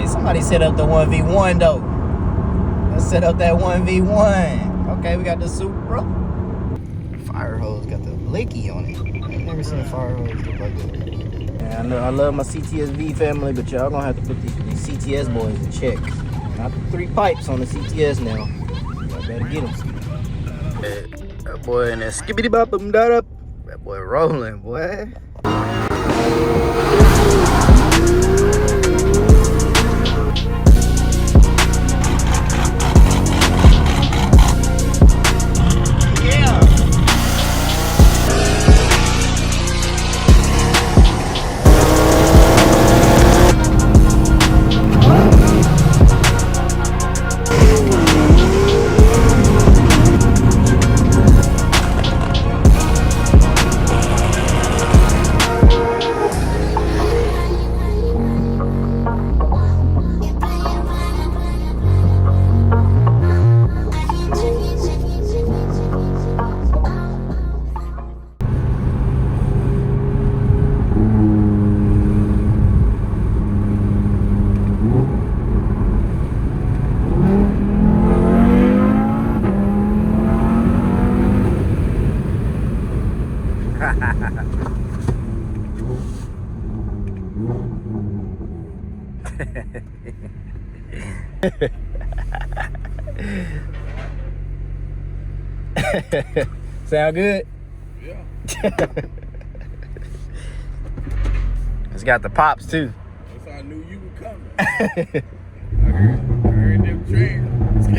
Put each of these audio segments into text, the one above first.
Hey, somebody set up the 1v1 though. Let's set up that 1v1. Okay, we got the Supra. Fire hose got the blicky on it. I've never seen a fire hose look like that. Yeah, I know I love my CTS V family, but y'all gonna have to put these CTS boys in check. Not the 3 pipes on the CTS now. Y'all better get them. Hey, that boy in there skibbity bop them dot up. That boy rolling, boy. Sound good? Yeah. It's got the pops too. That's how I knew you were coming. I heard them trains. I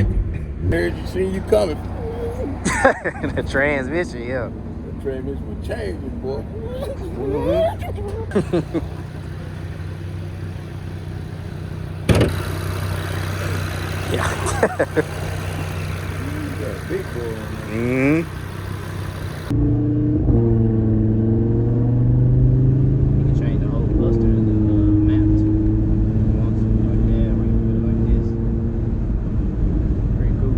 heard you seen you coming. The transmission, yeah. The transmission was changing, boy. Yeah. You got a big boy on there. Mm-hmm. You can change the whole cluster of the map too. If you want something like that, or you can put it like this. Pretty cool.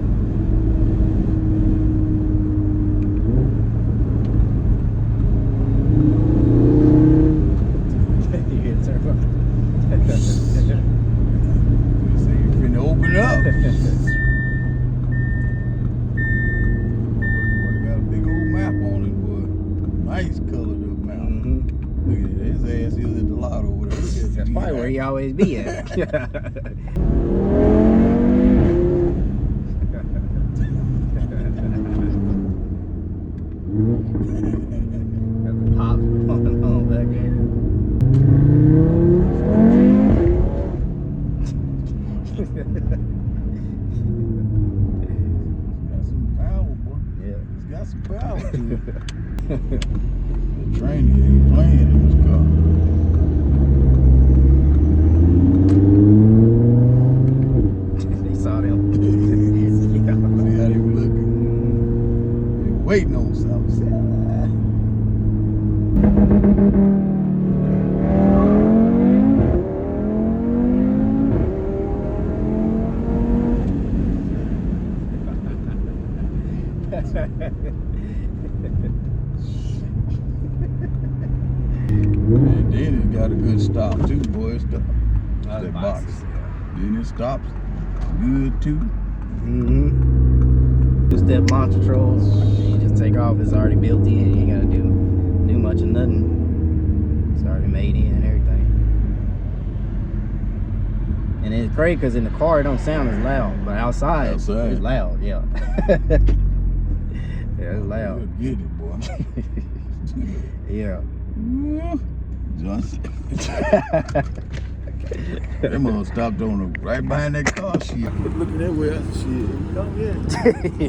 You get turn on. You say you're finna open up. Nice color of mouth. Mm-hmm. Look at that. His ass is at the lot over there. That's probably where he always be at. Got the pops going on back there. Got some power, boy. Yeah. It's got some power to it. The train ain't playing in this car. They saw them. Yeah. See how they were looking. They were waiting on something. And then it got a good stop too, boy. Stop. That box. Then it stops good too. Mm-hmm. Two step launch controls. You just take off. It's already built in. You ain't gotta do much of nothing. It's already made in and everything. And it's great because in the car it don't sound as loud, but outside it's loud. Yeah. Yeah, it's loud. You'll get it, boy. Yeah. Johnson. That mother stopped on the right behind that car. Shit. Look at that way. Shit. Come here.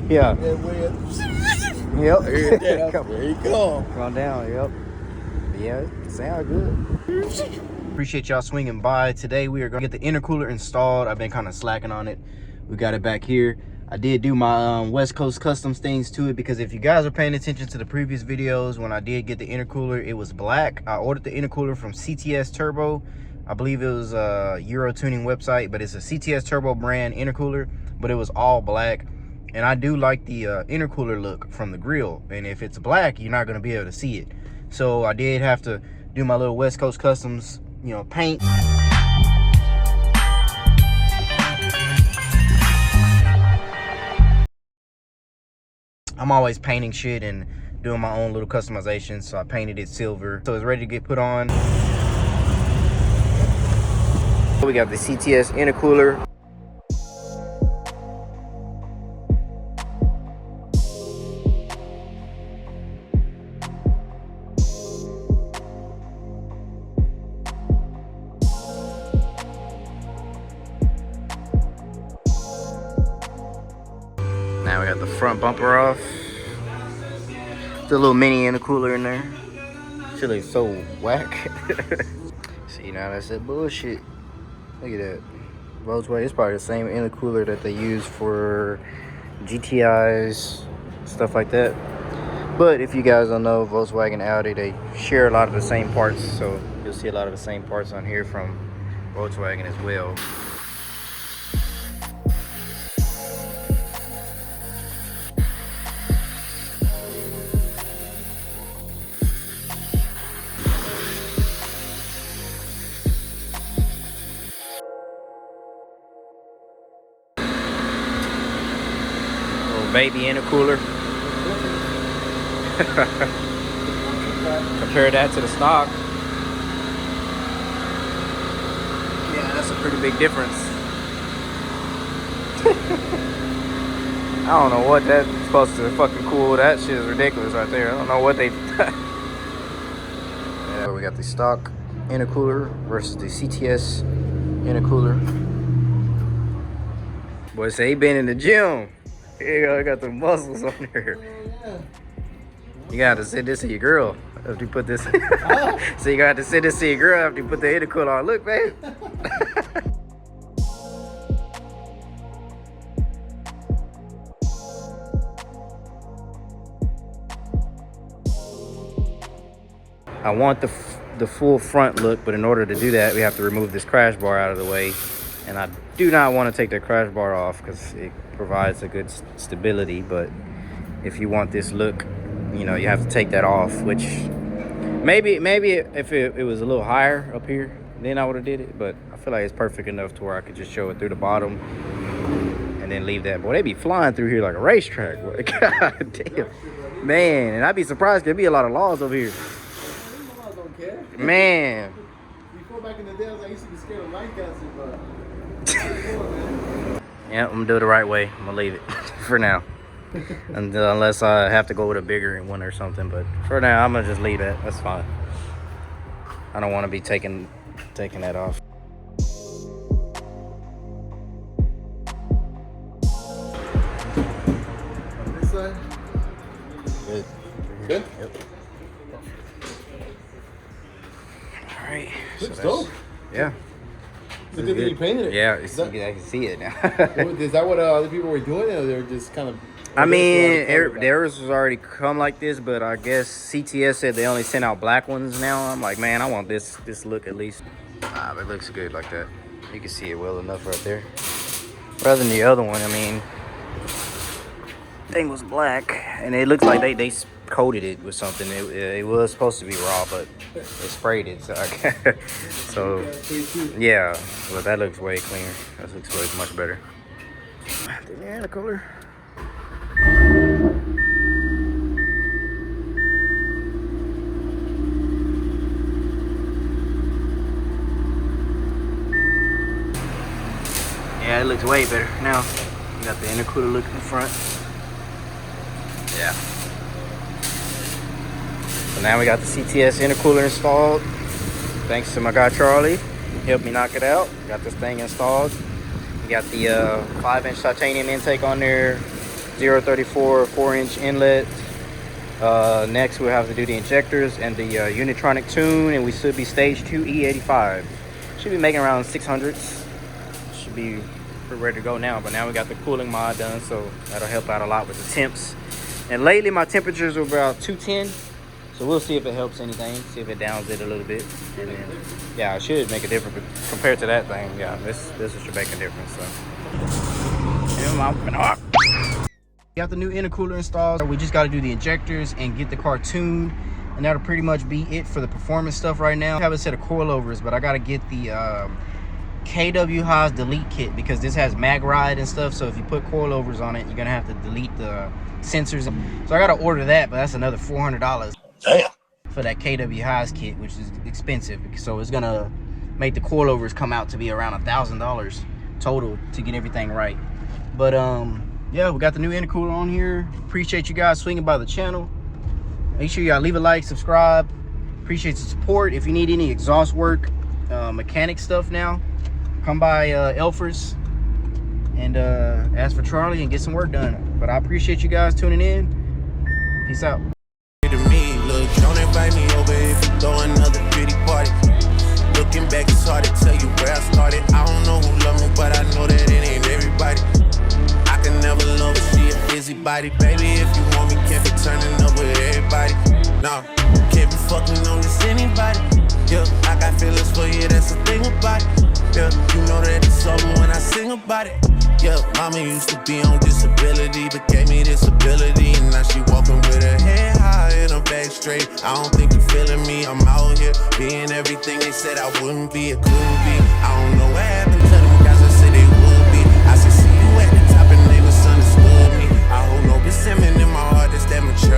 Yeah. That way. Yep. I heard that. There he come. Gone down. Yep. Yeah, it sounds good. Appreciate y'all swinging by. Today we are gonna get the intercooler installed. I've been kind of slacking on it. We got it back here. I did do my West Coast Customs things to it because if you guys are paying attention to the previous videos, when I did get the intercooler, it was black. I ordered the intercooler from CTS Turbo. I believe it was a Euro tuning website, but it's a CTS Turbo brand intercooler, but it was all black. And I do like the intercooler look from the grill. And if it's black, you're not gonna be able to see it. So I did have to do my little West Coast Customs, you know, paint. I'm always painting shit and doing my own little customization, so I painted it silver. So it's ready to get put on. We got the CTS intercooler. Now we got the front bumper off. The little mini intercooler in there. Shit looks so whack. See, now that's that bullshit. Look at that. Volkswagen, it's probably the same intercooler that they use for GTIs, stuff like that. But if you guys don't know, Volkswagen, Audi, they share a lot of the same parts. So you'll see a lot of the same parts on here from Volkswagen as well. Baby intercooler. Compare that to the stock. Yeah, that's a pretty big difference. I don't know what that's supposed to fucking cool. That shit is ridiculous right there. I don't know what they. Yeah, we got the stock intercooler versus the CTS intercooler. Boy, say he been in the gym. Here you go, I got the muscles on there. You gotta send this to your girl after you put this. So you gotta send this to your girl after you put the intercooler on. Look, babe. I want the full front look, but in order to do that, we have to remove this crash bar out of the way. And I do not want to take the crash bar off because it provides a good stability. But if you want this look, you know, you have to take that off, which maybe if it was a little higher up here, then I would have did it. But I feel like it's perfect enough to where I could just show it through the bottom and then leave that. Boy, they be flying through here like a racetrack. Boy. God damn. Man, and I'd be surprised there'd be a lot of laws over here. Man. Before back in the day, I used to be scared of light gases, but yeah, I'm gonna do it the right way. I'm gonna leave it for now. Unless I have to go with a bigger one or something, but for now I'm gonna just leave that. That's fine. I don't want to be taking that off. on this side. Good. Good? Yep. All right. Looks So dope. Yeah. It's a good thing you painted it. Yeah, Is that, I can see it now. is that what other people were doing, or they're just kind of? I mean, theirs was already come like this, but I guess CTS said they only sent out black ones now. I'm like, man, I want this look at least. But it looks good like that. You can see it well enough right there. Rather than the other one, I mean, thing was black, and it looks like they coated it with something. It was supposed to be raw, but they sprayed it. So, yeah, but that looks way cleaner. That looks way much better. The intercooler. Yeah, it looks way better now. We got the intercooler look in the front. Yeah. So now we got the CTS intercooler installed. Thanks to my guy Charlie. He helped me knock it out. Got this thing installed. We got the 5-inch titanium intake on there. 0.34 4-inch inlet. Next we'll have to do the injectors and the Unitronic tune, and we should be stage 2 E85. Should be making around 600s. Should be pretty ready to go now, but now we got the cooling mod done, so that'll help out a lot with the temps. And lately my temperatures are about 210, so we'll see if it helps anything, see if it downs it a little bit, and then yeah, it should make a difference. But compared to that thing, yeah, this should make a difference. So got the new intercooler installed. We just got to do the injectors and get the car tuned, and that'll pretty much be it for the performance stuff right now. I have a set of coilovers, but I got to get the KW Haas delete kit, because this has mag ride and stuff, so if you put coilovers on it, you're gonna have to delete the sensors. So I got to order that, but that's another $400. Damn. For that KW Highs kit, which is expensive. So it's gonna make the coilovers come out to be around $1,000 total to get everything right. But yeah, we got the new intercooler on here. Appreciate you guys swinging by the channel. Make sure y'all leave a like, subscribe. Appreciate the support. If you need any exhaust work, mechanic stuff now, come by Elfers and ask for Charlie and get some work done. But I appreciate you guys tuning in. Peace out. Don't invite me over if you throw another pretty party. Looking back, it's hard to tell you where I started. I don't know who loved me, but I know that it ain't everybody. I can never love her, she a busybody. Baby, if you want me, can't be turning up with everybody. Nah, can't be fucking on this anybody. Yeah, I got feelings for you, that's the thing about it. Yeah, you know that it's over when I sing about it. Yeah, mama used to be on disability, but gave me this ability. And now she walking with her head high and her back straight. I don't think you feeling me, I'm out here being everything they said I wouldn't be, it couldn't be. I don't know what happened to them guys that said they would be. I should see you at the top and they misunderstood me. I hold no resentment in my heart, that's that mature.